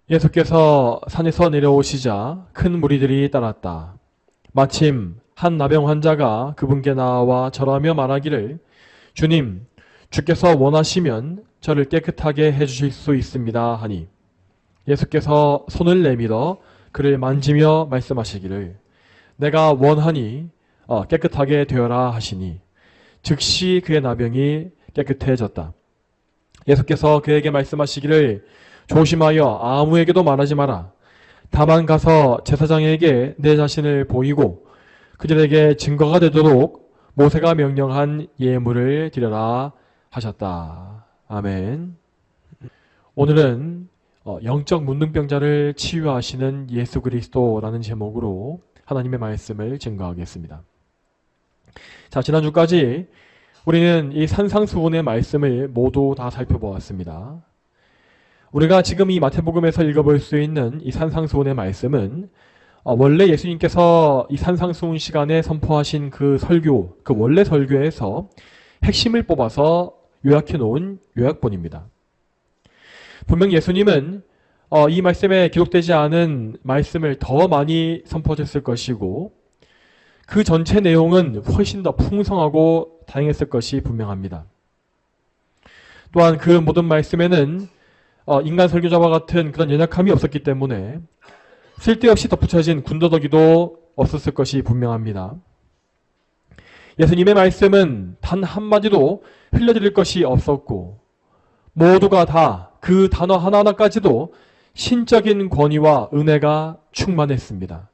예수께서 산에서 내려오시자 큰 무리들이 따랐다. 마침 한 나병 환자가 그분께 나와 절하며 말하기를 주님, 주께서 원하시면 저를 깨끗하게 해주실 수 있습니다 하니 예수께서 손을 내밀어 그를 만지며 말씀하시기를 내가 원하니 깨끗하게 되어라 하시니 즉시 그의 나병이 깨끗해졌다. 예수께서 그에게 말씀하시기를 조심하여 아무에게도 말하지 마라. 다만 가서 제사장에게 내 자신을 보이고 그들에게 증거가 되도록 모세가 명령한 예물을 드려라 하셨다. 아멘. 오늘은 영적 문둥병자를 치유하시는 예수 그리스도라는 제목으로 하나님의 말씀을 증거하겠습니다. 자, 지난주까지 우리는 이 산상수훈의 말씀을 모두 다 살펴보았습니다. 우리가 지금 이 마태복음에서 읽어볼 수 있는 이 산상수훈의 말씀은 원래 예수님께서 이 산상수훈 시간에 선포하신 그 설교, 그 원래 설교에서 핵심을 뽑아서 요약해 놓은 요약본입니다. 분명 예수님은 이 말씀에 기록되지 않은 말씀을 더 많이 선포하셨을 것이고 그 전체 내용은 훨씬 더 풍성하고 다양했을 것이 분명합니다. 또한 그 모든 말씀에는 인간 설교자와 같은 그런 연약함이 없었기 때문에 쓸데없이 덧붙여진 군더더기도 없었을 것이 분명합니다. 예수님의 말씀은 단 한마디도 흘려드릴 것이 없었고 모두가 다 그 단어 하나하나까지도 신적인 권위와 은혜가 충만했습니다.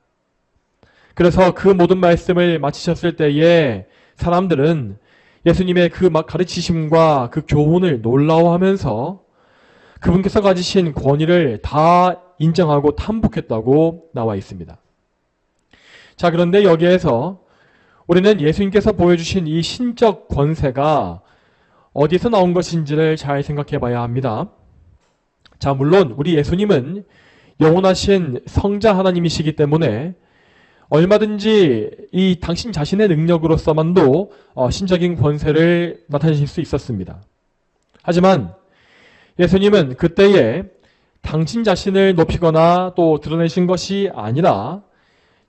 그래서 그 모든 말씀을 마치셨을 때에 사람들은 예수님의 그 가르치심과 그 교훈을 놀라워하면서 그분께서 가지신 권위를 다 인정하고 탐복했다고 나와 있습니다. 자, 그런데 여기에서 우리는 예수님께서 보여주신 이 신적 권세가 어디서 나온 것인지를 잘 생각해 봐야 합니다. 자, 물론 우리 예수님은 영원하신 성자 하나님이시기 때문에 얼마든지 이 당신 자신의 능력으로서만도 신적인 권세를 나타내실 수 있었습니다. 하지만 예수님은 그때에 당신 자신을 높이거나 또 드러내신 것이 아니라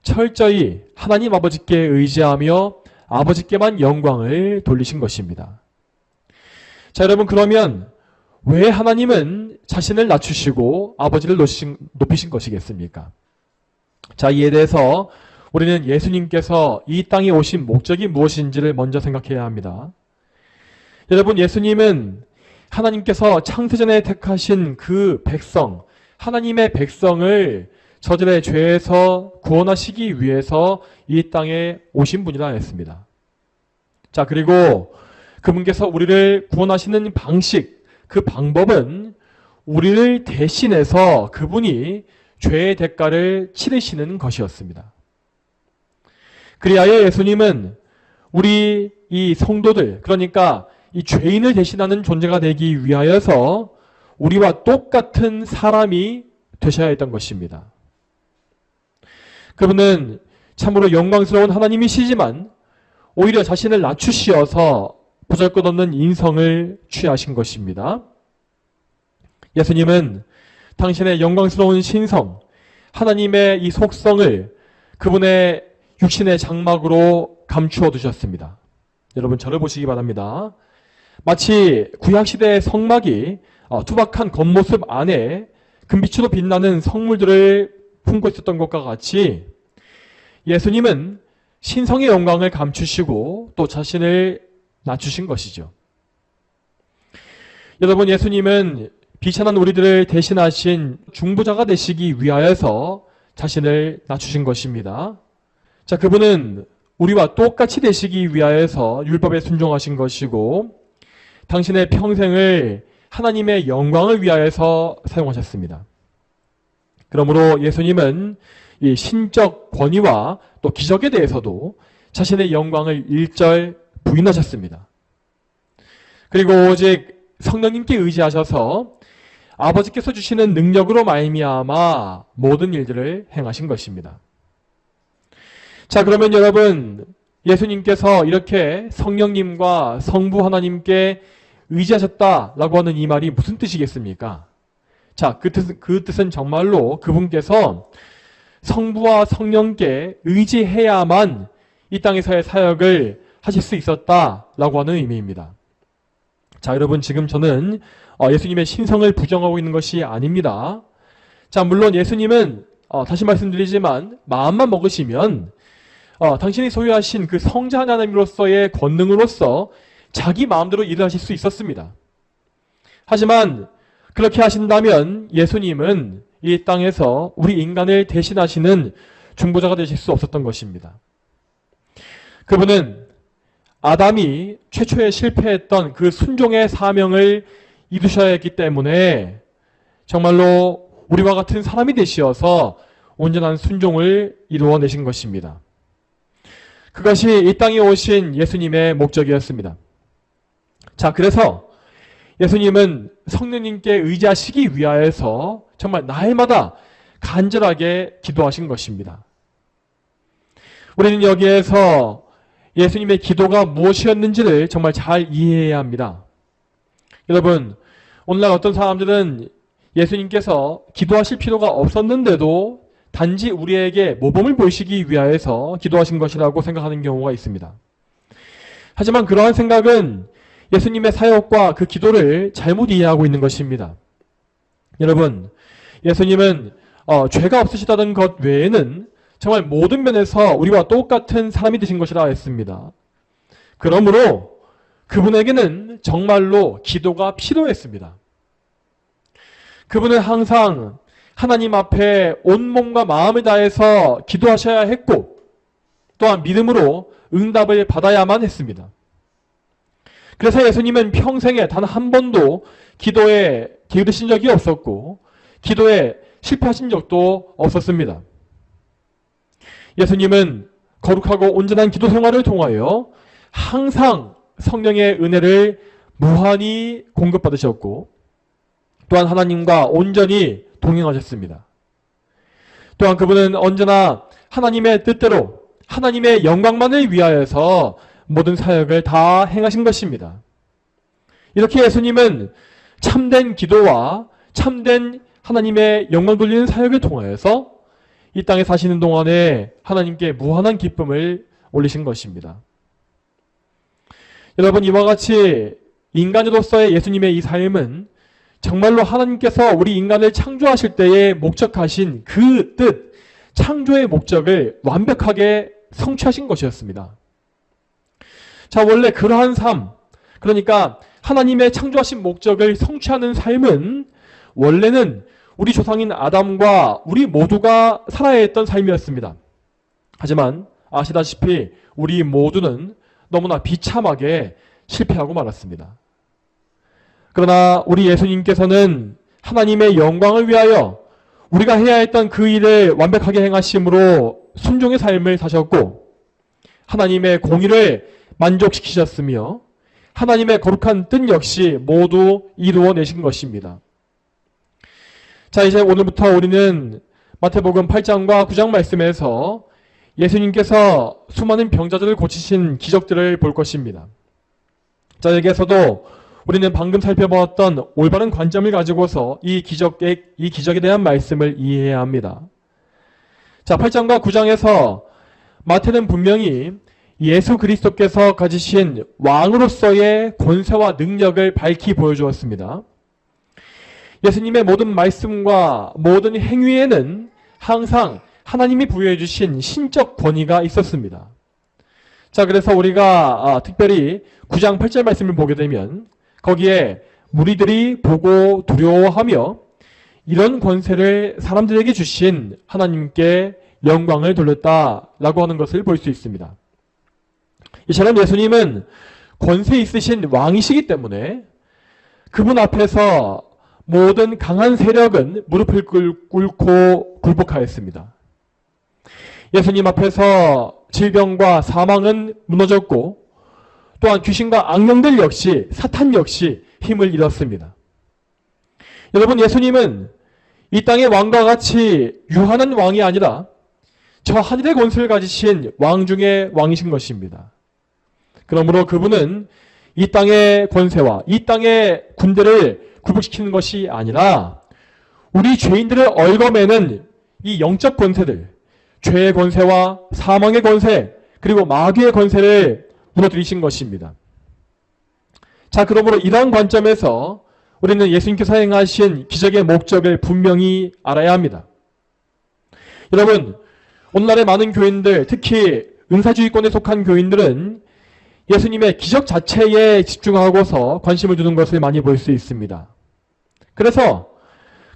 철저히 하나님 아버지께 의지하며 아버지께만 영광을 돌리신 것입니다. 자, 여러분, 그러면 왜 하나님은 자신을 낮추시고 아버지를 높이신 것이겠습니까? 자, 이에 대해서 우리는 예수님께서 이 땅에 오신 목적이 무엇인지를 먼저 생각해야 합니다. 여러분, 예수님은 하나님께서 창세전에 택하신 그 백성, 하나님의 백성을 저들의 죄에서 구원하시기 위해서 이 땅에 오신 분이라 했습니다. 자, 그리고 그분께서 우리를 구원하시는 방식, 그 방법은 우리를 대신해서 그분이 죄의 대가를 치르시는 것이었습니다. 그리하여 예수님은 우리 이 성도들, 그러니까 이 죄인을 대신하는 존재가 되기 위하여서 우리와 똑같은 사람이 되셔야 했던 것입니다. 그분은 참으로 영광스러운 하나님이시지만 오히려 자신을 낮추시어서 보잘것없는 인성을 취하신 것입니다. 예수님은 당신의 영광스러운 신성, 하나님의 이 속성을 그분의 육신의 장막으로 감추어 두셨습니다. 여러분, 저를 보시기 바랍니다. 마치 구약시대의 성막이 투박한 겉모습 안에 금빛으로 빛나는 성물들을 품고 있었던 것과 같이 예수님은 신성의 영광을 감추시고 또 자신을 낮추신 것이죠. 여러분, 예수님은 비천한 우리들을 대신하신 중보자가 되시기 위하여서 자신을 낮추신 것입니다. 자, 그분은 우리와 똑같이 되시기 위하여서 율법에 순종하신 것이고 당신의 평생을 하나님의 영광을 위하여서 사용하셨습니다. 그러므로 예수님은 이 신적 권위와 또 기적에 대해서도 자신의 영광을 일절 부인하셨습니다. 그리고 오직 성령님께 의지하셔서 아버지께서 주시는 능력으로 말미암아 모든 일들을 행하신 것입니다. 자, 그러면 여러분, 예수님께서 이렇게 성령님과 성부 하나님께 의지하셨다라고 하는 이 말이 무슨 뜻이겠습니까? 자, 그 뜻은 정말로 그분께서 성부와 성령께 의지해야만 이 땅에서의 사역을 하실 수 있었다라고 하는 의미입니다. 자, 여러분, 지금 저는 예수님의 신성을 부정하고 있는 것이 아닙니다. 자, 물론 예수님은 다시 말씀드리지만 마음만 먹으시면 당신이 소유하신 그 성자 하나님으로서의 권능으로서 자기 마음대로 일을 하실 수 있었습니다. 하지만 그렇게 하신다면 예수님은 이 땅에서 우리 인간을 대신하시는 중보자가 되실 수 없었던 것입니다. 그분은 아담이 최초에 실패했던 그 순종의 사명을 이루셔야 했기 때문에 정말로 우리와 같은 사람이 되시어서 온전한 순종을 이루어내신 것입니다. 그것이 이 땅에 오신 예수님의 목적이었습니다. 자, 그래서 예수님은 성령님께 의지하시기 위하여서 정말 날마다 간절하게 기도하신 것입니다. 우리는 여기에서 예수님의 기도가 무엇이었는지를 정말 잘 이해해야 합니다. 여러분, 오늘날 어떤 사람들은 예수님께서 기도하실 필요가 없었는데도 단지 우리에게 모범을 보이시기 위하여서 기도하신 것이라고 생각하는 경우가 있습니다. 하지만 그러한 생각은 예수님의 사역과 그 기도를 잘못 이해하고 있는 것입니다. 여러분, 예수님은 죄가 없으시다는 것 외에는 정말 모든 면에서 우리와 똑같은 사람이 되신 것이라 했습니다. 그러므로 그분에게는 정말로 기도가 필요했습니다. 그분은 항상 하나님 앞에 온몸과 마음을 다해서 기도하셔야 했고 또한 믿음으로 응답을 받아야만 했습니다. 그래서 예수님은 평생에 단 한 번도 기도에 게으르신 적이 없었고 기도에 실패하신 적도 없었습니다. 예수님은 거룩하고 온전한 기도 생활을 통하여 항상 성령의 은혜를 무한히 공급받으셨고 또한 하나님과 온전히 동행하셨습니다. 또한 그분은 언제나 하나님의 뜻대로 하나님의 영광만을 위하여서 모든 사역을 다 행하신 것입니다. 이렇게 예수님은 참된 기도와 참된 하나님의 영광 돌리는 사역을 통하여서 이 땅에 사시는 동안에 하나님께 무한한 기쁨을 올리신 것입니다. 여러분, 이와 같이 인간으로서의 예수님의 이 삶은 정말로 하나님께서 우리 인간을 창조하실 때에 목적하신 그 뜻, 창조의 목적을 완벽하게 성취하신 것이었습니다. 자, 원래 그러한 삶, 그러니까 하나님의 창조하신 목적을 성취하는 삶은 원래는 우리 조상인 아담과 우리 모두가 살아야 했던 삶이었습니다. 하지만 아시다시피 우리 모두는 너무나 비참하게 실패하고 말았습니다. 그러나 우리 예수님께서는 하나님의 영광을 위하여 우리가 해야 했던 그 일을 완벽하게 행하심으로 순종의 삶을 사셨고 하나님의 공의를 만족시키셨으며 하나님의 거룩한 뜻 역시 모두 이루어내신 것입니다. 자, 이제 오늘부터 우리는 마태복음 8장과 9장 말씀에서 예수님께서 수많은 병자들을 고치신 기적들을 볼 것입니다. 자, 여기에서도 우리는 방금 살펴보았던 올바른 관점을 가지고서 이 기적에 대한 말씀을 이해해야 합니다. 자, 8장과 9장에서 마태는 분명히 예수 그리스도께서 가지신 왕으로서의 권세와 능력을 밝히 보여주었습니다. 예수님의 모든 말씀과 모든 행위에는 항상 하나님이 부여해 주신 신적 권위가 있었습니다. 자, 그래서 우리가 특별히 9장 8절 말씀을 보게 되면 거기에 무리들이 보고 두려워하며 이런 권세를 사람들에게 주신 하나님께 영광을 돌렸다라고 하는 것을 볼 수 있습니다. 이처럼 예수님은 권세 있으신 왕이시기 때문에 그분 앞에서 모든 강한 세력은 무릎을 꿇고 굴복하였습니다. 예수님 앞에서 질병과 사망은 무너졌고 또한 귀신과 악령들 역시 사탄 역시 힘을 잃었습니다. 여러분, 예수님은 이 땅의 왕과 같이 유한한 왕이 아니라 저 하늘의 권세를 가지신 왕 중의 왕이신 것입니다. 그러므로 그분은 이 땅의 권세와 이 땅의 군대를 굴복시키는 것이 아니라 우리 죄인들을 얽어매는 이 영적 권세들, 죄의 권세와 사망의 권세, 그리고 마귀의 권세를 무너뜨리신 것입니다. 자, 그러므로 이러한 관점에서 우리는 예수님께서 행하신 기적의 목적을 분명히 알아야 합니다. 여러분, 오늘날의 많은 교인들, 특히 은사주의권에 속한 교인들은 예수님의 기적 자체에 집중하고서 관심을 두는 것을 많이 볼 수 있습니다. 그래서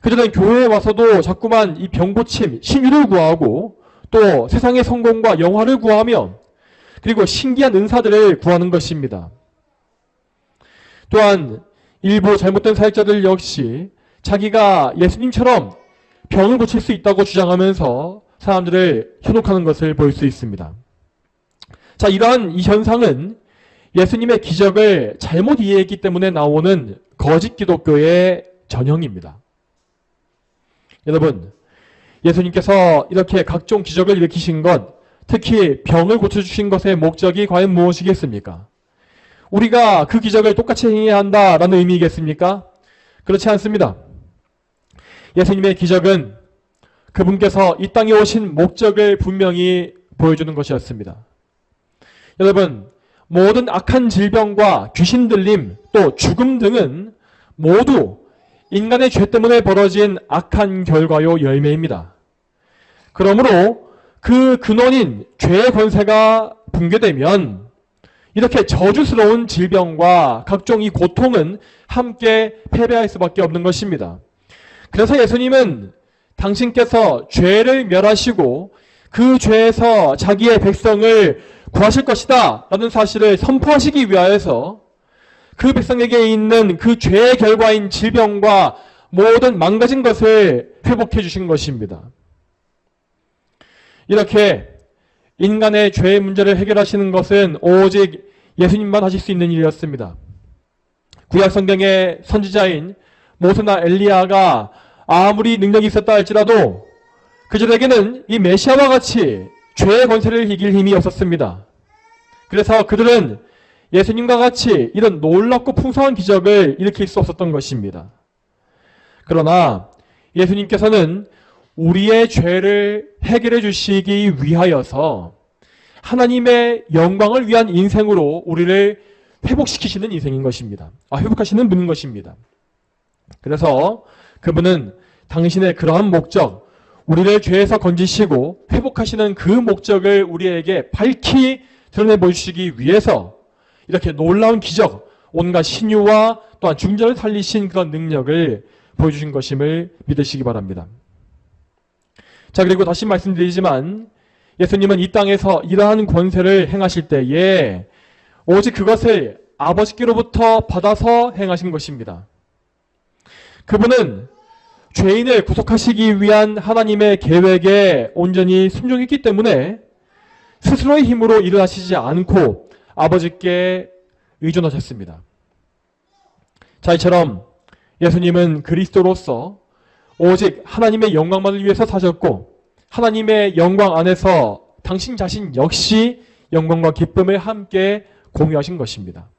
그들은 교회에 와서도 자꾸만 이 병고침, 신유를 구하고 또 세상의 성공과 영화를 구하며 그리고 신기한 은사들을 구하는 것입니다. 또한 일부 잘못된 사역자들 역시 자기가 예수님처럼 병을 고칠 수 있다고 주장하면서 사람들을 현혹하는 것을 볼 수 있습니다. 자, 이러한 이 현상은 예수님의 기적을 잘못 이해했기 때문에 나오는 거짓 기독교의 전형입니다. 여러분, 예수님께서 이렇게 각종 기적을 일으키신 것, 특히 병을 고쳐주신 것의 목적이 과연 무엇이겠습니까? 우리가 그 기적을 똑같이 행해야 한다라는 의미이겠습니까? 그렇지 않습니다. 예수님의 기적은 그분께서 이 땅에 오신 목적을 분명히 보여주는 것이었습니다. 여러분, 모든 악한 질병과 귀신 들림, 또 죽음 등은 모두 인간의 죄 때문에 벌어진 악한 결과요 열매입니다. 그러므로 그 근원인 죄의 권세가 붕괴되면 이렇게 저주스러운 질병과 각종 이 고통은 함께 패배할 수밖에 없는 것입니다. 그래서 예수님은 당신께서 죄를 멸하시고 그 죄에서 자기의 백성을 구하실 것이다 라는 사실을 선포하시기 위하여서 그 백성에게 있는 그 죄의 결과인 질병과 모든 망가진 것을 회복해 주신 것입니다. 이렇게 인간의 죄의 문제를 해결하시는 것은 오직 예수님만 하실 수 있는 일이었습니다. 구약 성경의 선지자인 모세나 엘리야가 아무리 능력이 있었다 할지라도 그들에게는 이 메시아와 같이 죄의 권세를 이길 힘이 없었습니다. 그래서 그들은 예수님과 같이 이런 놀랍고 풍성한 기적을 일으킬 수 없었던 것입니다. 그러나 예수님께서는 우리의 죄를 해결해 주시기 위하여서 하나님의 영광을 위한 인생으로 우리를 회복시키시는 인생인 것입니다. 회복하시는 분인 것입니다. 그래서 그분은 당신의 그러한 목적, 우리를 죄에서 건지시고 회복하시는 그 목적을 우리에게 밝히 드러내 보여주시기 위해서 이렇게 놀라운 기적, 온갖 신유와 또한 중전을 살리신 그런 능력을 보여주신 것임을 믿으시기 바랍니다. 자, 그리고 다시 말씀드리지만 예수님은 이 땅에서 이러한 권세를 행하실 때에 오직 그것을 아버지께로부터 받아서 행하신 것입니다. 그분은 죄인을 구속하시기 위한 하나님의 계획에 온전히 순종했기 때문에 스스로의 힘으로 일어나시지 않고 아버지께 의존하셨습니다. 자, 이처럼 예수님은 그리스도로서 오직 하나님의 영광만을 위해서 사셨고 하나님의 영광 안에서 당신 자신 역시 영광과 기쁨을 함께 공유하신 것입니다.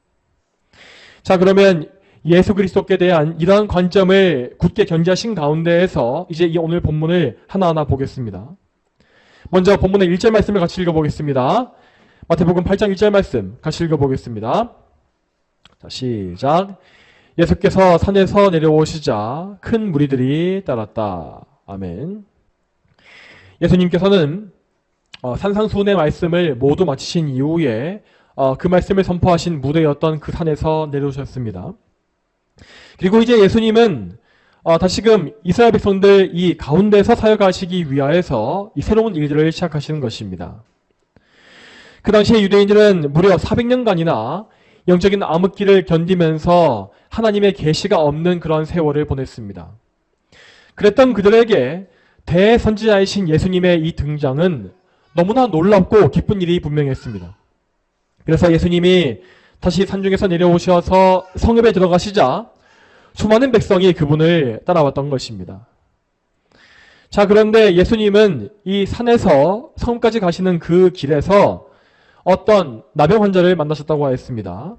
자, 그러면 예수 그리스도께 대한 이러한 관점을 굳게 견지하신 가운데에서 이제 이 오늘 본문을 하나하나 보겠습니다. 먼저 본문의 1절 말씀을 같이 읽어보겠습니다. 마태복음 8장 1절 말씀 같이 읽어보겠습니다. 자, 시작. 예수께서 산에서 내려오시자 큰 무리들이 따랐다. 아멘. 예수님께서는 산상수훈의 말씀을 모두 마치신 이후에 그 말씀을 선포하신 무대였던 그 산에서 내려오셨습니다. 그리고 이제 예수님은 다시금 이스라엘 백성들 이 가운데서 사역하시기 위하여서 이 새로운 일들을 시작하시는 것입니다. 그 당시에 유대인들은 무려 400년간이나 영적인 암흑기를 견디면서 하나님의 계시가 없는 그런 세월을 보냈습니다. 그랬던 그들에게 대선지자이신 예수님의 이 등장은 너무나 놀랍고 기쁜 일이 분명했습니다. 그래서 예수님이 다시 산중에서 내려오셔서 성읍에 들어가시자 수많은 백성이 그분을 따라왔던 것입니다. 자, 그런데 예수님은 이 산에서 성까지 가시는 그 길에서 어떤 나병 환자를 만나셨다고 하였습니다.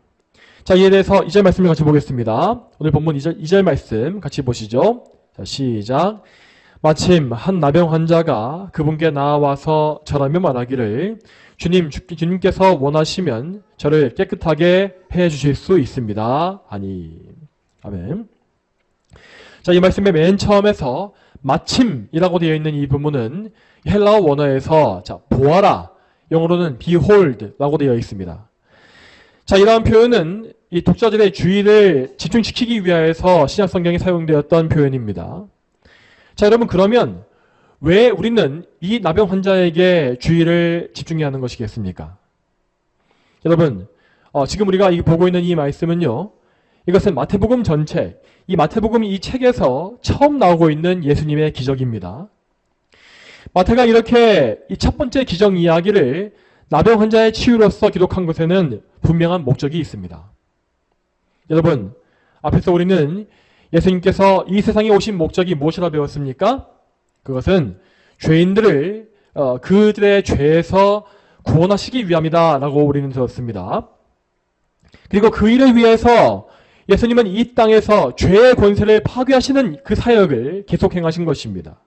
자, 이에 대해서 2절 말씀을 같이 보겠습니다. 오늘 본문 2절 말씀 같이 보시죠. 자, 시작. 마침 한 나병 환자가 그분께 나와서 절하며 말하기를 주님께서 원하시면 저를 깨끗하게 해 주실 수 있습니다. 아니. 아멘. 자, 이 말씀의 맨 처음에서 마침이라고 되어 있는 이 부분은 헬라어 원어에서 자, 보아라, 영어로는 behold라고 되어 있습니다. 자, 이러한 표현은 이 독자들의 주의를 집중시키기 위하여서 신약 성경에 사용되었던 표현입니다. 자, 여러분, 그러면 왜 우리는 이 나병 환자에게 주의를 집중해야 하는 것이겠습니까? 여러분, 지금 우리가 보고 있는 이 말씀은요, 이것은 마태복음 전체, 이 마태복음 이 책에서 처음 나오고 있는 예수님의 기적입니다. 마태가 이렇게 이 첫 번째 기적 이야기를 나병 환자의 치유로서 기록한 것에는 분명한 목적이 있습니다. 여러분, 앞에서 우리는 예수님께서 이 세상에 오신 목적이 무엇이라 배웠습니까? 그것은 죄인들을 그들의 죄에서 구원하시기 위함이다 라고 우리는 들었습니다. 그리고 그 일을 위해서 예수님은 이 땅에서 죄의 권세를 파괴하시는 그 사역을 계속 행하신 것입니다.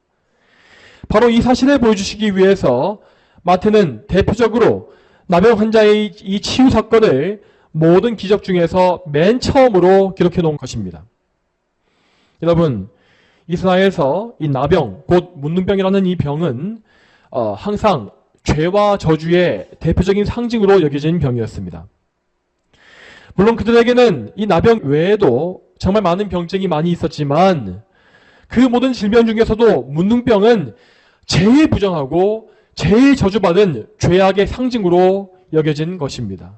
바로 이 사실을 보여주시기 위해서 마태는 대표적으로 나병 환자의 이 치유 사건을 모든 기적 중에서 맨 처음으로 기록해 놓은 것입니다. 여러분, 이스라엘에서 이 나병, 곧 문둥병이라는 이 병은 항상 죄와 저주의 대표적인 상징으로 여겨진 병이었습니다. 물론 그들에게는 이 나병 외에도 정말 많은 병증이 많이 있었지만 그 모든 질병 중에서도 문둥병은 제일 부정하고 제일 저주받은 죄악의 상징으로 여겨진 것입니다.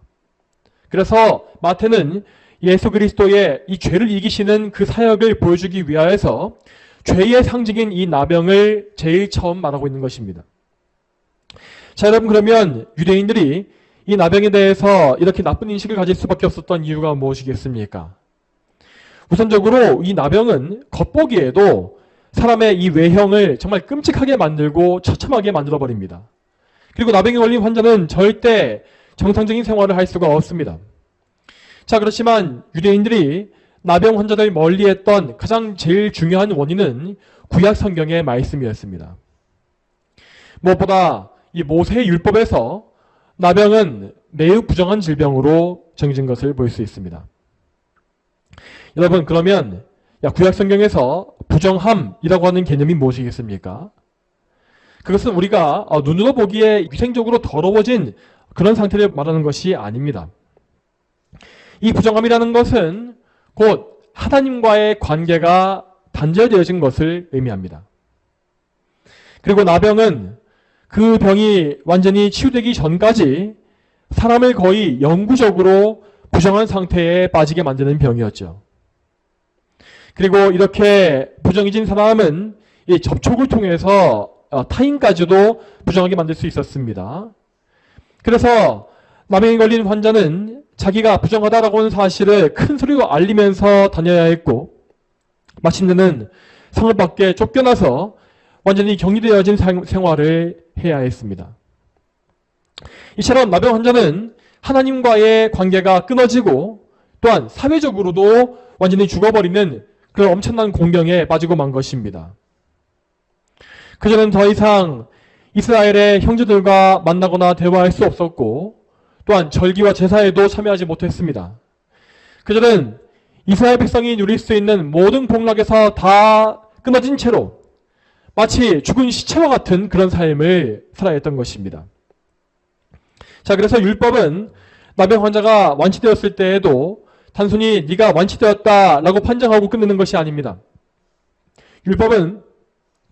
그래서 마태는 예수 그리스도의 이 죄를 이기시는 그 사역을 보여주기 위하여서 죄의 상징인 이 나병을 제일 처음 말하고 있는 것입니다. 자, 여러분, 그러면 유대인들이 이 나병에 대해서 이렇게 나쁜 인식을 가질 수밖에 없었던 이유가 무엇이겠습니까? 우선적으로 이 나병은 겉보기에도 사람의 이 외형을 정말 끔찍하게 만들고 처참하게 만들어버립니다. 그리고 나병에 걸린 환자는 절대 정상적인 생활을 할 수가 없습니다. 자, 그렇지만 유대인들이 나병 환자들 멀리했던 가장 제일 중요한 원인은 구약 성경의 말씀이었습니다. 무엇보다 이 모세의 율법에서 나병은 매우 부정한 질병으로 정해진 것을 볼 수 있습니다. 여러분, 그러면 구약 성경에서 부정함이라고 하는 개념이 무엇이겠습니까? 그것은 우리가 눈으로 보기에 위생적으로 더러워진 그런 상태를 말하는 것이 아닙니다. 이 부정함이라는 것은 곧 하나님과의 관계가 단절되어진 것을 의미합니다. 그리고 나병은 그 병이 완전히 치유되기 전까지 사람을 거의 영구적으로 부정한 상태에 빠지게 만드는 병이었죠. 그리고 이렇게 부정해진 사람은 이 접촉을 통해서 타인까지도 부정하게 만들 수 있었습니다. 그래서 나병에 걸린 환자는 자기가 부정하다라고 하는 사실을 큰 소리로 알리면서 다녀야 했고, 마침내는 성을 밖에 쫓겨나서 완전히 격리되어진 생활을 해야 했습니다. 이처럼 나병 환자는 하나님과의 관계가 끊어지고 또한 사회적으로도 완전히 죽어버리는 그 엄청난 공경에 빠지고 만 것입니다. 그전엔 더 이상 이스라엘의 형제들과 만나거나 대화할 수 없었고 또한 절기와 제사에도 참여하지 못했습니다. 그들은 이스라엘 백성이 누릴 수 있는 모든 복락에서 다 끊어진 채로 마치 죽은 시체와 같은 그런 삶을 살아야 했던 것입니다. 자, 그래서 율법은 나병 환자가 완치되었을 때에도 단순히 네가 완치되었다라고 판정하고 끝내는 것이 아닙니다. 율법은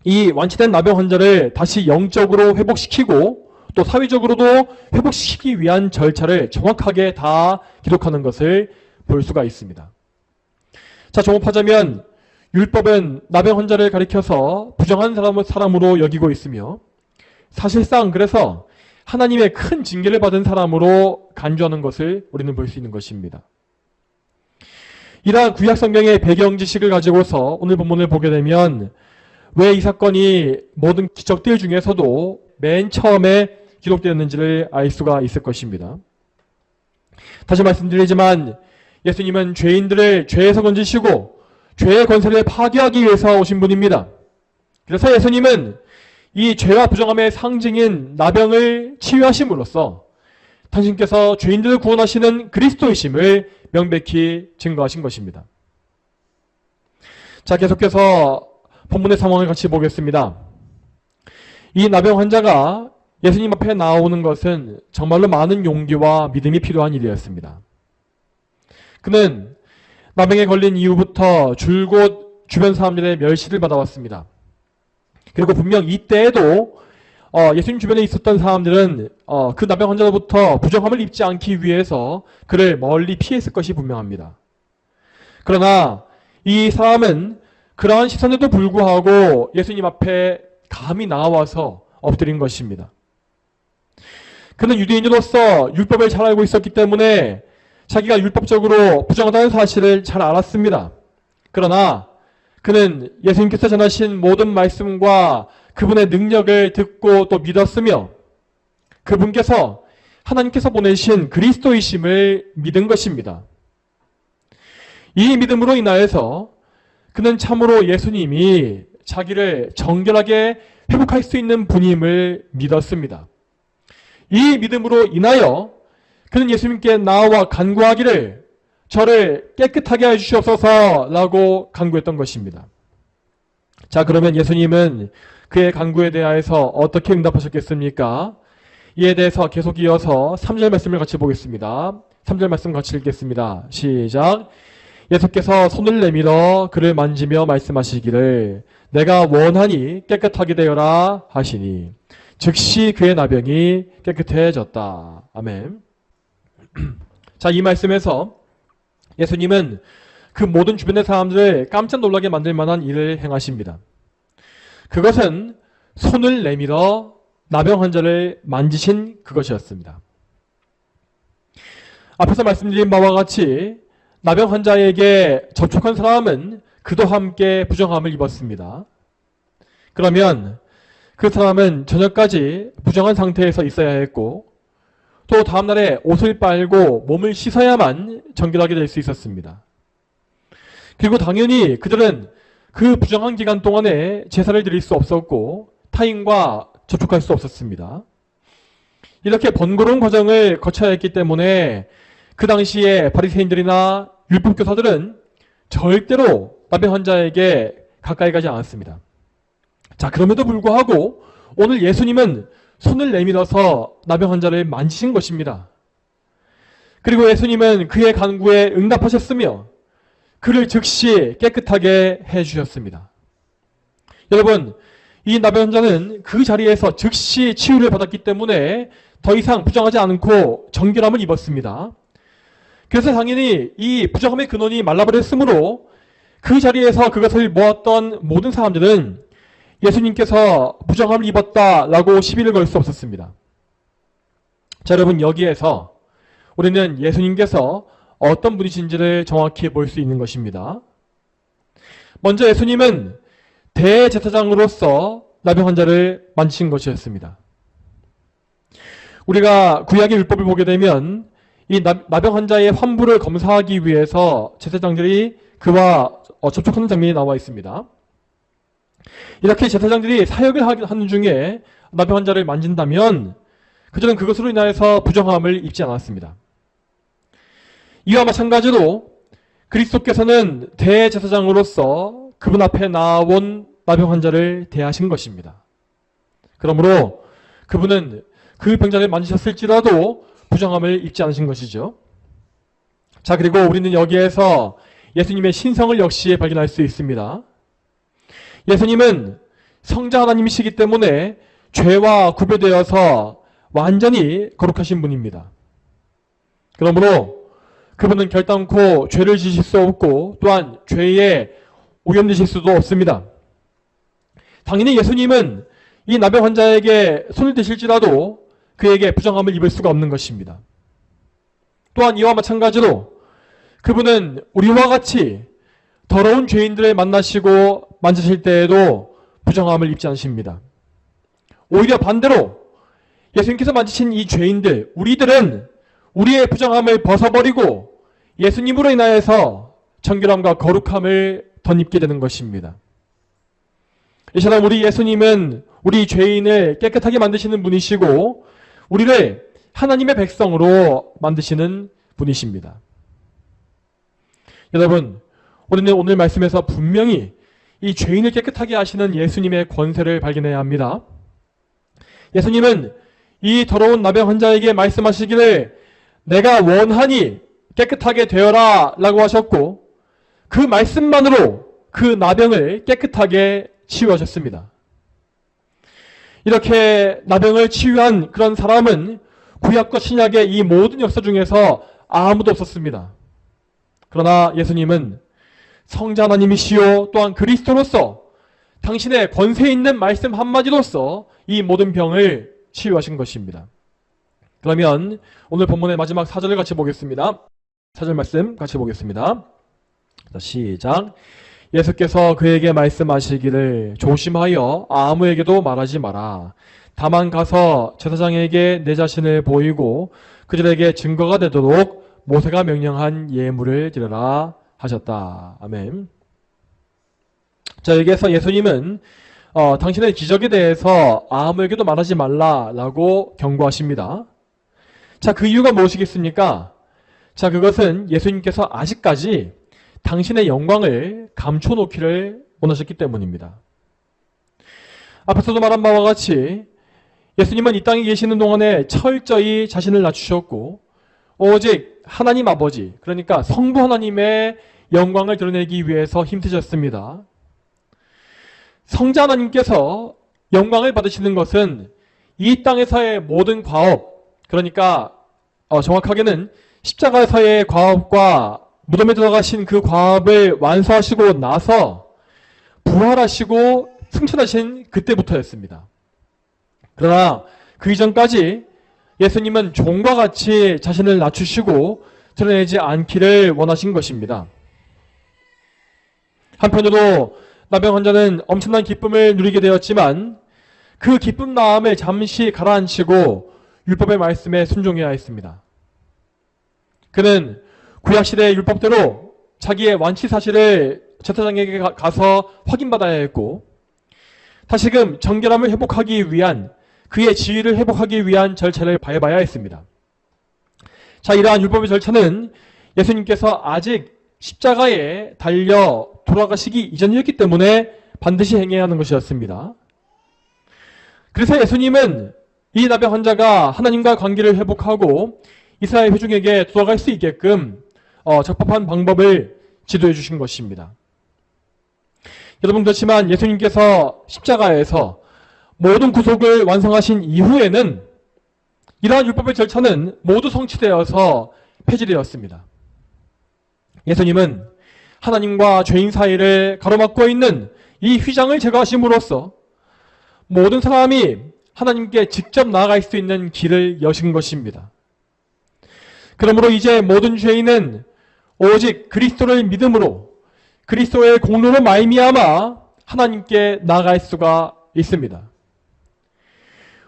이 완치된 나병 환자를 다시 영적으로 회복시키고 또 사회적으로도 회복시키기 위한 절차를 정확하게 다 기록하는 것을 볼 수가 있습니다. 자, 종합하자면 율법은 나병 환자를 가리켜서 부정한 사람으로 여기고 있으며 사실상 그래서 하나님의 큰 징계를 받은 사람으로 간주하는 것을 우리는 볼 수 있는 것입니다. 이러한 구약 성경의 배경 지식을 가지고서 오늘 본문을 보게 되면 왜 이 사건이 모든 기적들 중에서도 맨 처음에 기록되었는지를 알 수가 있을 것입니다. 다시 말씀드리지만 예수님은 죄인들을 죄에서 건지시고 죄의 권세를 파괴하기 위해서 오신 분입니다. 그래서 예수님은 이 죄와 부정함의 상징인 나병을 치유하심으로써 당신께서 죄인들을 구원하시는 그리스도이심을 명백히 증거하신 것입니다. 자, 계속해서 본문의 상황을 같이 보겠습니다. 이 나병 환자가 예수님 앞에 나오는 것은 정말로 많은 용기와 믿음이 필요한 일이었습니다. 그는 나병에 걸린 이후부터 줄곧 주변 사람들의 멸시를 받아왔습니다. 그리고 분명 이때에도 예수님 주변에 있었던 사람들은 그 나병 환자로부터 부정함을 입지 않기 위해서 그를 멀리 피했을 것이 분명합니다. 그러나 이 사람은 그러한 시선에도 불구하고 예수님 앞에 감히 나와서 엎드린 것입니다. 그는 유대인으로서 율법을 잘 알고 있었기 때문에 자기가 율법적으로 부정하다는 사실을 잘 알았습니다. 그러나 그는 예수님께서 전하신 모든 말씀과 그분의 능력을 듣고 또 믿었으며 그분께서 하나님께서 보내신 그리스도이심을 믿은 것입니다. 이 믿음으로 인하여서 그는 참으로 예수님이 자기를 정결하게 회복할 수 있는 분임을 믿었습니다. 이 믿음으로 인하여 그는 예수님께 나와 간구하기를 저를 깨끗하게 해주시옵소서 라고 간구했던 것입니다. 자, 그러면 예수님은 그의 간구에 대하여서 어떻게 응답하셨겠습니까? 이에 대해서 계속 이어서 3절 말씀을 같이 보겠습니다. 3절 말씀 같이 읽겠습니다. 시작. 예수께서 손을 내밀어 그를 만지며 말씀하시기를 내가 원하니 깨끗하게 되어라 하시니 즉시 그의 나병이 깨끗해졌다. 아멘. 자, 이 말씀에서 예수님은 그 모든 주변의 사람들을 깜짝 놀라게 만들 만한 일을 행하십니다. 그것은 손을 내밀어 나병 환자를 만지신 그것이었습니다. 앞에서 말씀드린 바와 같이 나병 환자에게 접촉한 사람은 그도 함께 부정함을 입었습니다. 그러면 그 사람은 저녁까지 부정한 상태에서 있어야 했고 또 다음날에 옷을 빨고 몸을 씻어야만 정결하게 될 수 있었습니다. 그리고 당연히 그들은 그 부정한 기간 동안에 제사를 드릴 수 없었고 타인과 접촉할 수 없었습니다. 이렇게 번거로운 과정을 거쳐야 했기 때문에 그 당시에 바리새인들이나 율법교사들은 절대로 나병 환자에게 가까이 가지 않았습니다. 자, 그럼에도 불구하고 오늘 예수님은 손을 내밀어서 나병 환자를 만지신 것입니다. 그리고 예수님은 그의 간구에 응답하셨으며 그를 즉시 깨끗하게 해주셨습니다. 여러분, 이 나병 환자는 그 자리에서 즉시 치유를 받았기 때문에 더 이상 부정하지 않고 정결함을 입었습니다. 그래서 당연히 이 부정함의 근원이 말라버렸으므로 그 자리에서 그것을 모았던 모든 사람들은 예수님께서 부정함을 입었다라고 시비를 걸 수 없었습니다. 자, 여러분, 여기에서 우리는 예수님께서 어떤 분이신지를 정확히 볼 수 있는 것입니다. 먼저 예수님은 대제사장으로서 나병 환자를 만지신 것이었습니다. 우리가 구약의 율법을 보게 되면 이 나병 환자의 환부를 검사하기 위해서 제사장들이 그와 접촉하는 장면이 나와 있습니다. 이렇게 제사장들이 사역을 하는 중에 나병 환자를 만진다면 그들은 그것으로 인하여서 부정함을 입지 않았습니다. 이와 마찬가지로 그리스도께서는 대제사장으로서 그분 앞에 나온 나병 환자를 대하신 것입니다. 그러므로 그분은 그 병자를 만지셨을지라도 부정함을 입지 않으신 것이죠. 자, 그리고 우리는 여기에서 예수님의 신성을 역시 발견할 수 있습니다. 예수님은 성자 하나님이시기 때문에 죄와 구별되어서 완전히 거룩하신 분입니다. 그러므로 그분은 결단코 죄를 지실 수 없고 또한 죄에 오염되실 수도 없습니다. 당연히 예수님은 이 나병 환자에게 손을 대실지라도 그에게 부정함을 입을 수가 없는 것입니다. 또한 이와 마찬가지로 그분은 우리와 같이 더러운 죄인들을 만나시고 만지실 때에도 부정함을 입지 않으십니다. 오히려 반대로 예수님께서 만지신 이 죄인들, 우리들은 우리의 부정함을 벗어버리고 예수님으로 인하여서 정결함과 거룩함을 덧입게 되는 것입니다. 이처럼 우리 예수님은 우리 죄인을 깨끗하게 만드시는 분이시고 우리를 하나님의 백성으로 만드시는 분이십니다. 여러분, 우리는 오늘 말씀에서 분명히 이 죄인을 깨끗하게 하시는 예수님의 권세를 발견해야 합니다. 예수님은 이 더러운 나병 환자에게 말씀하시기를 내가 원하니 깨끗하게 되어라 라고 하셨고 그 말씀만으로 그 나병을 깨끗하게 치유하셨습니다. 이렇게 나병을 치유한 그런 사람은 구약과 신약의 이 모든 역사 중에서 아무도 없었습니다. 그러나 예수님은 성자 하나님이시요 또한 그리스도로서 당신의 권세 있는 말씀 한마디로서 이 모든 병을 치유하신 것입니다. 그러면 오늘 본문의 마지막 4절을 같이 보겠습니다. 4절 말씀 같이 보겠습니다. 자, 시작. 예수께서 그에게 말씀하시기를 조심하여 아무에게도 말하지 마라. 다만 가서 제사장에게 내 자신을 보이고 그들에게 증거가 되도록 모세가 명령한 예물을 드려라 하셨다. 아멘. 자, 여기에서 예수님은 당신의 기적에 대해서 아무에게도 말하지 말라라고 경고하십니다. 자, 그 이유가 무엇이겠습니까? 자, 그것은 예수님께서 아직까지 당신의 영광을 감춰놓기를 원하셨기 때문입니다. 앞에서도 말한 바와 같이 예수님은 이 땅에 계시는 동안에 철저히 자신을 낮추셨고 오직 하나님 아버지, 그러니까 성부 하나님의 영광을 드러내기 위해서 힘쓰셨습니다. 성자 하나님께서 영광을 받으시는 것은 이 땅에서의 모든 과업, 그러니까 정확하게는 십자가에서의 과업과 무덤에 들어가신 그 과업을 완수하시고 나서 부활하시고 승천하신 그때부터였습니다. 그러나 그 이전까지 예수님은 종과 같이 자신을 낮추시고 드러내지 않기를 원하신 것입니다. 한편으로 나병 환자는 엄청난 기쁨을 누리게 되었지만 그 기쁨 마음을 잠시 가라앉히고 율법의 말씀에 순종해야 했습니다. 그는 구약시대의 율법대로 자기의 완치 사실을 제사장에게 가서 확인받아야 했고 다시금 정결함을 회복하기 위한 그의 지위를 회복하기 위한 절차를 밟아야 했습니다. 자, 이러한 율법의 절차는 예수님께서 아직 십자가에 달려 돌아가시기 이전이었기 때문에 반드시 행해야 하는 것이었습니다. 그래서 예수님은 이 나병 환자가 하나님과 관계를 회복하고 이스라엘 회중에게 돌아갈 수 있게끔 적합한 방법을 지도해 주신 것입니다. 여러분, 그렇지만 예수님께서 십자가에서 모든 구속을 완성하신 이후에는 이러한 율법의 절차는 모두 성취되어서 폐지되었습니다. 예수님은 하나님과 죄인 사이를 가로막고 있는 이 휘장을 제거하심으로써 모든 사람이 하나님께 직접 나아갈 수 있는 길을 여신 것입니다. 그러므로 이제 모든 죄인은 오직 그리스도를 믿음으로 그리스도의 공로로 말미암아 하나님께 나아갈 수가 있습니다.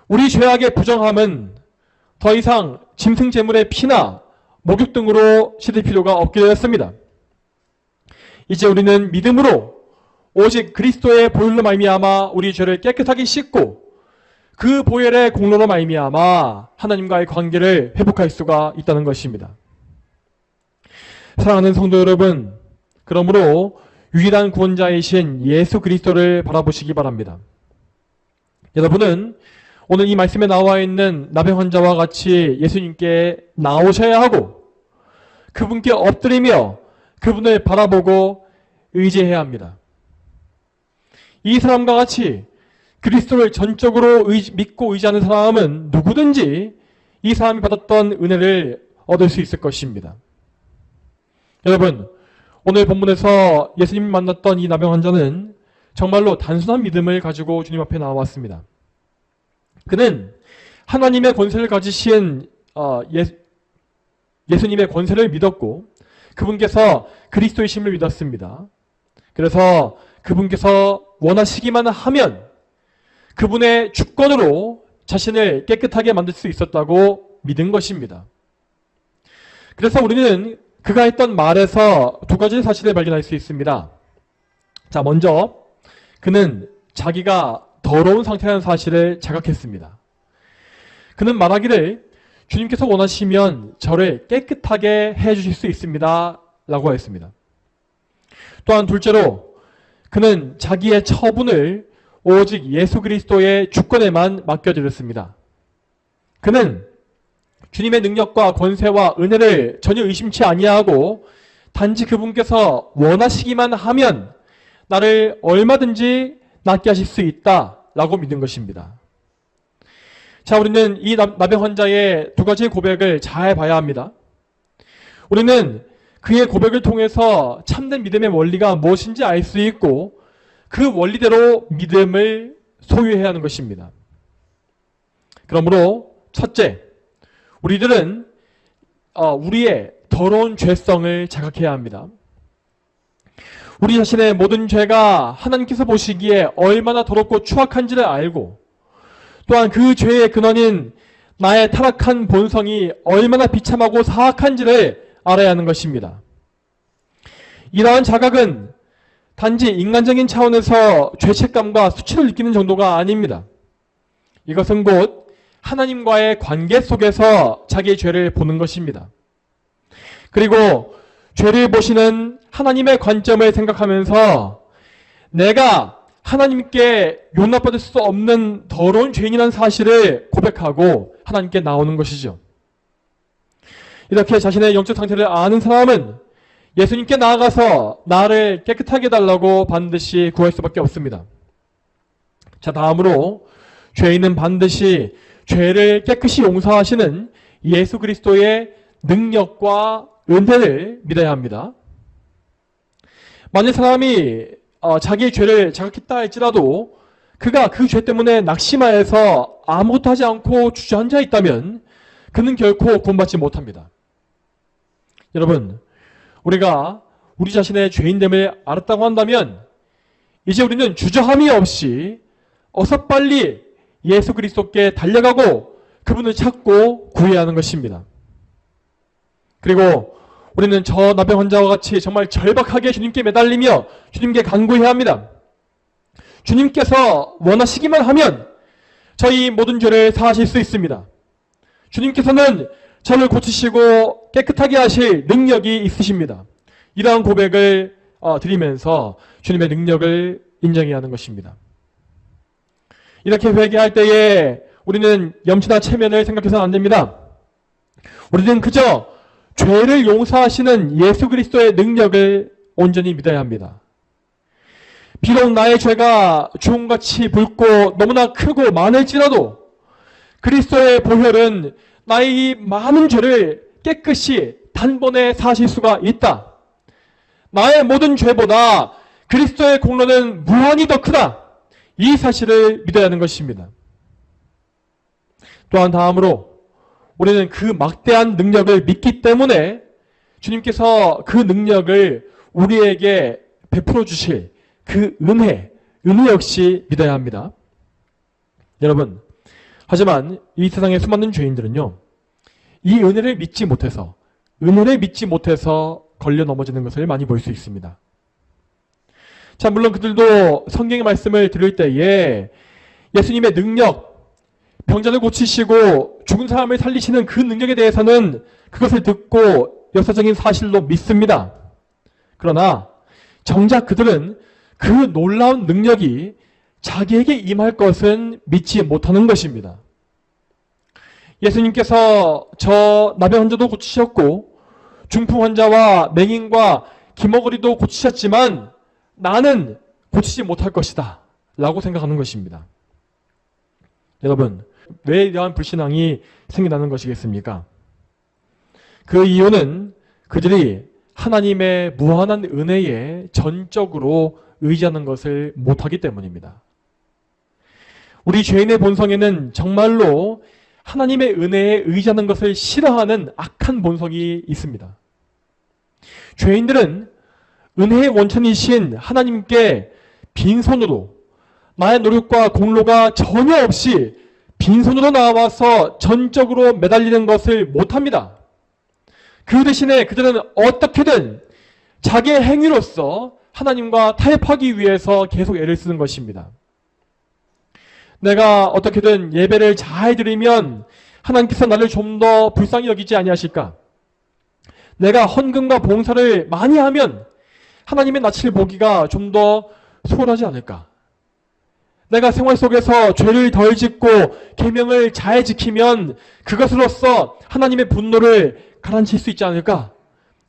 우리 죄악의 부정함은 더 이상 짐승 제물의 피나 목욕 등으로 씻을 필요가 없게 되었습니다. 이제 우리는 믿음으로 오직 그리스도의 보혈로 말미암아 우리 죄를 깨끗하게 씻고 그 보혈의 공로로 말미암아 하나님과의 관계를 회복할 수가 있다는 것입니다. 사랑하는 성도 여러분, 그러므로 유일한 구원자이신 예수 그리스도를 바라보시기 바랍니다. 여러분은 오늘 이 말씀에 나와 있는 나병 환자와 같이 예수님께 나오셔야 하고 그분께 엎드리며 그분을 바라보고 의지해야 합니다. 이 사람과 같이 그리스도를 전적으로 믿고 의지하는 사람은 누구든지 이 사람이 받았던 은혜를 얻을 수 있을 것입니다. 여러분, 오늘 본문에서 예수님이 만났던 이 나병 환자는 정말로 단순한 믿음을 가지고 주님 앞에 나왔습니다. 그는 하나님의 권세를 가지신 예수님의 권세를 믿었고 그분께서 그리스도이심을 믿었습니다. 그래서 그분께서 원하시기만 하면 그분의 주권으로 자신을 깨끗하게 만들 수 있었다고 믿은 것입니다. 그래서 우리는 그가 했던 말에서 두 가지 사실을 발견할 수 있습니다. 자, 먼저 그는 자기가 더러운 상태라는 사실을 자각했습니다. 그는 말하기를 주님께서 원하시면 저를 깨끗하게 해주실 수 있습니다 라고 했습니다. 또한 둘째로 그는 자기의 처분을 오직 예수 그리스도의 주권에만 맡겨드렸습니다. 그는 주님의 능력과 권세와 은혜를 전혀 의심치 아니하고 단지 그분께서 원하시기만 하면 나를 얼마든지 낫게 하실 수 있다라고 믿는 것입니다. 자, 우리는 이 나병 환자의 두 가지의 고백을 잘 봐야 합니다. 우리는 그의 고백을 통해서 참된 믿음의 원리가 무엇인지 알 수 있고 그 원리대로 믿음을 소유해야 하는 것입니다. 그러므로 첫째, 우리들은 우리의 더러운 죄성을 자각해야 합니다. 우리 자신의 모든 죄가 하나님께서 보시기에 얼마나 더럽고 추악한지를 알고 또한 그 죄의 근원인 나의 타락한 본성이 얼마나 비참하고 사악한지를 알아야 하는 것입니다. 이러한 자각은 단지 인간적인 차원에서 죄책감과 수치를 느끼는 정도가 아닙니다. 이것은 곧 하나님과의 관계 속에서 자기의 죄를 보는 것입니다. 그리고 죄를 보시는 하나님의 관점을 생각하면서 내가 하나님께 용납받을 수 없는 더러운 죄인이라는 사실을 고백하고 하나님께 나오는 것이죠. 이렇게 자신의 영적 상태를 아는 사람은 예수님께 나아가서 나를 깨끗하게 해달라고 반드시 구할 수밖에 없습니다. 자, 다음으로 죄인은 반드시 죄를 깨끗이 용서하시는 예수 그리스도의 능력과 은혜를 믿어야 합니다. 만일 사람이 자기의 죄를 자각했다 할지라도 그가 그 죄 때문에 낙심하여서 아무것도 하지 않고 주저앉아 있다면 그는 결코 구원받지 못합니다. 여러분, 우리가 우리 자신의 죄인됨을 알았다고 한다면 이제 우리는 주저함이 없이 어서 빨리 예수 그리스도께 달려가고 그분을 찾고 구해야 하는 것입니다. 그리고 우리는 저 나병 환자와 같이 정말 절박하게 주님께 매달리며 주님께 간구해야 합니다. 주님께서 원하시기만 하면 저희 모든 죄를 사하실 수 있습니다. 주님께서는 저를 고치시고 깨끗하게 하실 능력이 있으십니다. 이러한 고백을 드리면서 주님의 능력을 인정해야 하는 것입니다. 이렇게 회개할 때에 우리는 염치나 체면을 생각해서는 안 됩니다. 우리는 그저 죄를 용서하시는 예수 그리스도의 능력을 온전히 믿어야 합니다. 비록 나의 죄가 주홍같이 붉고 너무나 크고 많을지라도 그리스도의 보혈은 나의 이 많은 죄를 깨끗이 단번에 사하실 수가 있다. 나의 모든 죄보다 그리스도의 공로는 무한히 더 크다. 이 사실을 믿어야 하는 것입니다. 또한 다음으로 우리는 그 막대한 능력을 믿기 때문에 주님께서 그 능력을 우리에게 베풀어 주실 그 은혜 역시 믿어야 합니다. 여러분, 하지만 이 세상의 수많은 죄인들은요, 이 은혜를 믿지 못해서 걸려 넘어지는 것을 많이 볼 수 있습니다. 자, 물론 그들도 성경의 말씀을 들을 때에 예수님의 능력, 병자를 고치시고 죽은 사람을 살리시는 그 능력에 대해서는 그것을 듣고 역사적인 사실로 믿습니다. 그러나 정작 그들은 그 놀라운 능력이 자기에게 임할 것은 믿지 못하는 것입니다. 예수님께서 저 나병 환자도 고치셨고 중풍 환자와 맹인과 기머거리도 고치셨지만 나는 고치지 못할 것이다 라고 생각하는 것입니다. 여러분, 왜 이러한 불신앙이 생겨나는 것이겠습니까? 그 이유는 그들이 하나님의 무한한 은혜에 전적으로 의지하는 것을 못하기 때문입니다. 우리 죄인의 본성에는 정말로 하나님의 은혜에 의지하는 것을 싫어하는 악한 본성이 있습니다. 죄인들은 은혜의 원천이신 하나님께 빈손으로 나의 노력과 공로가 전혀 없이 빈손으로 나와서 전적으로 매달리는 것을 못합니다. 그 대신에 그들은 어떻게든 자기의 행위로서 하나님과 타협하기 위해서 계속 애를 쓰는 것입니다. 내가 어떻게든 예배를 잘 드리면 하나님께서 나를 좀 더 불쌍히 여기지 아니하실까? 내가 헌금과 봉사를 많이 하면 하나님의 낯을 보기가 좀 더 수월하지 않을까? 내가 생활 속에서 죄를 덜 짓고 계명을 잘 지키면 그것으로써 하나님의 분노를 가라앉힐 수 있지 않을까?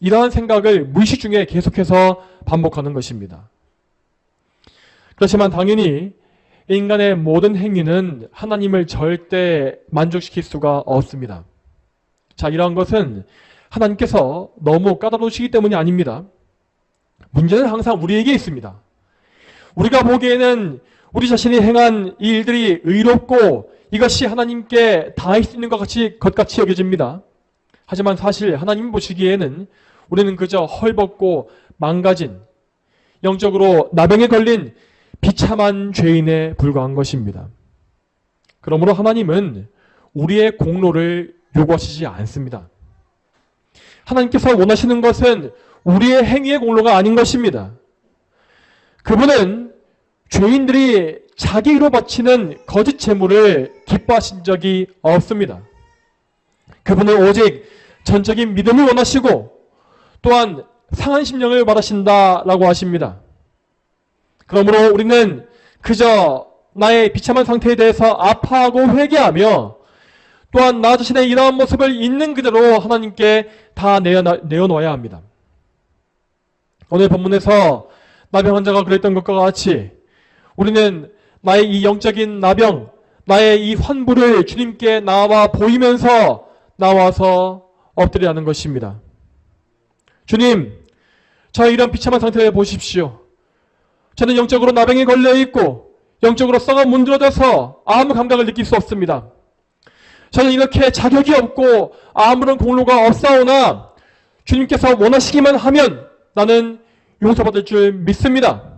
이러한 생각을 무의식 중에 계속해서 반복하는 것입니다. 그렇지만 당연히 인간의 모든 행위는 하나님을 절대 만족시킬 수가 없습니다. 자, 이러한 것은 하나님께서 너무 까다로우시기 때문이 아닙니다. 문제는 항상 우리에게 있습니다. 우리가 보기에는 우리 자신이 행한 이 일들이 의롭고 이것이 하나님께 다할 수 있는 것 같이 여겨집니다. 하지만 사실 하나님 보시기에는 우리는 그저 헐벗고 망가진, 영적으로 나병에 걸린 비참한 죄인에 불과한 것입니다. 그러므로 하나님은 우리의 공로를 요구하시지 않습니다. 하나님께서 원하시는 것은 우리의 행위의 공로가 아닌 것입니다. 그분은 죄인들이 자기 의로 바치는 거짓 제물을 기뻐하신 적이 없습니다. 그분은 오직 전적인 믿음을 원하시고 또한 상한 심령을 바라신다라고 하십니다. 그러므로 우리는 그저 나의 비참한 상태에 대해서 아파하고 회개하며 또한 나 자신의 이러한 모습을 있는 그대로 하나님께 다 내어놓아야 합니다. 오늘 본문에서 나병 환자가 그랬던 것과 같이 우리는 나의 이 영적인 나병, 나의 이 환부를 주님께 나와 보이면서 나와서 엎드리라는 것입니다. 주님, 저의 이런 비참한 상태를 보십시오. 저는 영적으로 나병에 걸려있고 영적으로 썩어 문드러져서 아무 감각을 느낄 수 없습니다. 저는 이렇게 자격이 없고 아무런 공로가 없사오나 주님께서 원하시기만 하면 나는 용서받을 줄 믿습니다.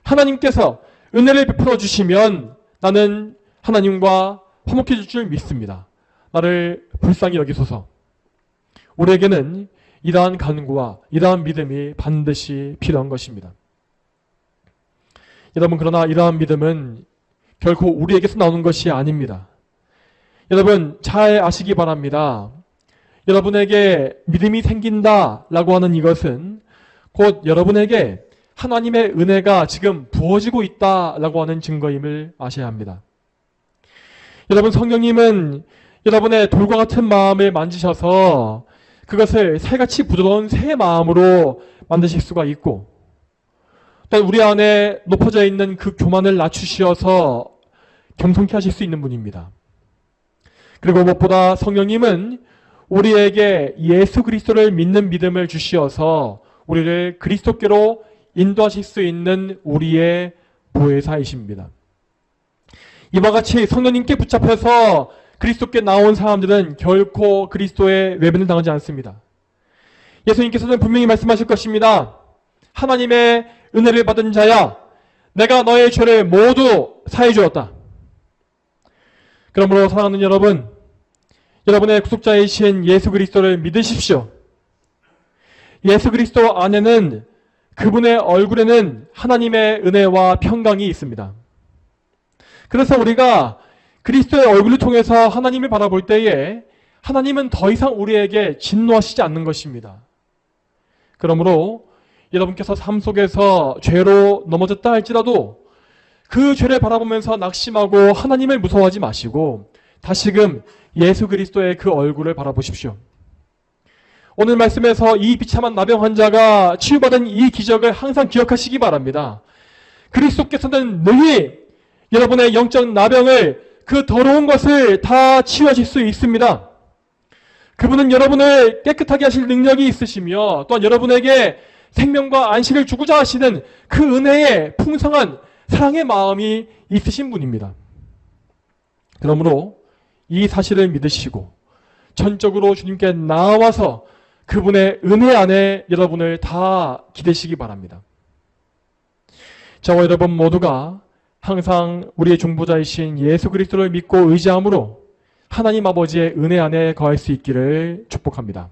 하나님께서 은혜를 베풀어 주시면 나는 하나님과 화목해질 줄 믿습니다. 나를 불쌍히 여기소서. 우리에게는 이러한 간구와 이러한 믿음이 반드시 필요한 것입니다. 여러분, 그러나 이러한 믿음은 결코 우리에게서 나오는 것이 아닙니다. 여러분, 잘 아시기 바랍니다. 여러분에게 믿음이 생긴다라고 하는 이것은 곧 여러분에게 하나님의 은혜가 지금 부어지고 있다라고 하는 증거임을 아셔야 합니다. 여러분, 성령님은 여러분의 돌과 같은 마음을 만지셔서 그것을 새같이 부드러운 새 마음으로 만드실 수가 있고, 또 우리 안에 높아져 있는 그 교만을 낮추셔서 겸손케 하실 수 있는 분입니다. 그리고 무엇보다 성령님은 우리에게 예수 그리스도를 믿는 믿음을 주시어서 우리를 그리스도께로 인도하실 수 있는 우리의 보혜사이십니다. 이와 같이 성령님께 붙잡혀서 그리스도께 나온 사람들은 결코 그리스도의 외면을 당하지 않습니다. 예수님께서는 분명히 말씀하실 것입니다. 하나님의 은혜를 받은 자야, 내가 너의 죄를 모두 사해 주었다. 그러므로 사랑하는 여러분, 여러분의 구속자이신 예수 그리스도를 믿으십시오. 예수 그리스도 안에는, 그분의 얼굴에는 하나님의 은혜와 평강이 있습니다. 그래서 우리가 그리스도의 얼굴을 통해서 하나님을 바라볼 때에 하나님은 더 이상 우리에게 진노하시지 않는 것입니다. 그러므로 여러분께서 삶 속에서 죄로 넘어졌다 할지라도 그 죄를 바라보면서 낙심하고 하나님을 무서워하지 마시고 다시금 예수 그리스도의 그 얼굴을 바라보십시오. 오늘 말씀에서 이 비참한 나병 환자가 치유받은 이 기적을 항상 기억하시기 바랍니다. 그리스도께서는 능히 여러분의 영적 나병을, 그 더러운 것을 다 치유하실 수 있습니다. 그분은 여러분을 깨끗하게 하실 능력이 있으시며 또한 여러분에게 생명과 안식을 주고자 하시는 그 은혜의 풍성한 사랑의 마음이 있으신 분입니다. 그러므로 이 사실을 믿으시고 전적으로 주님께 나와서 그분의 은혜 안에 여러분을 다 기대시기 바랍니다. 저와 여러분 모두가 항상 우리의 중보자이신 예수 그리스도를 믿고 의지함으로 하나님 아버지의 은혜 안에 거할 수 있기를 축복합니다.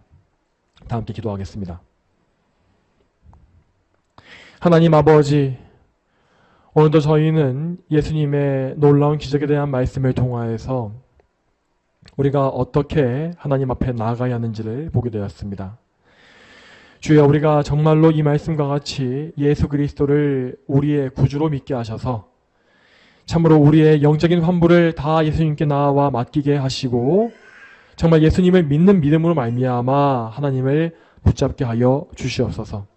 다 함께 기도하겠습니다. 하나님 아버지, 오늘도 저희는 예수님의 놀라운 기적에 대한 말씀을 통하여서 우리가 어떻게 하나님 앞에 나아가야 하는지를 보게 되었습니다. 주여, 우리가 정말로 이 말씀과 같이 예수 그리스도를 우리의 구주로 믿게 하셔서 참으로 우리의 영적인 환부를 다 예수님께 나와 맡기게 하시고 정말 예수님을 믿는 믿음으로 말미암아 하나님을 붙잡게 하여 주시옵소서.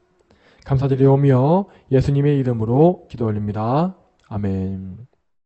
감사드리오며 예수님의 이름으로 기도 올립니다. 아멘.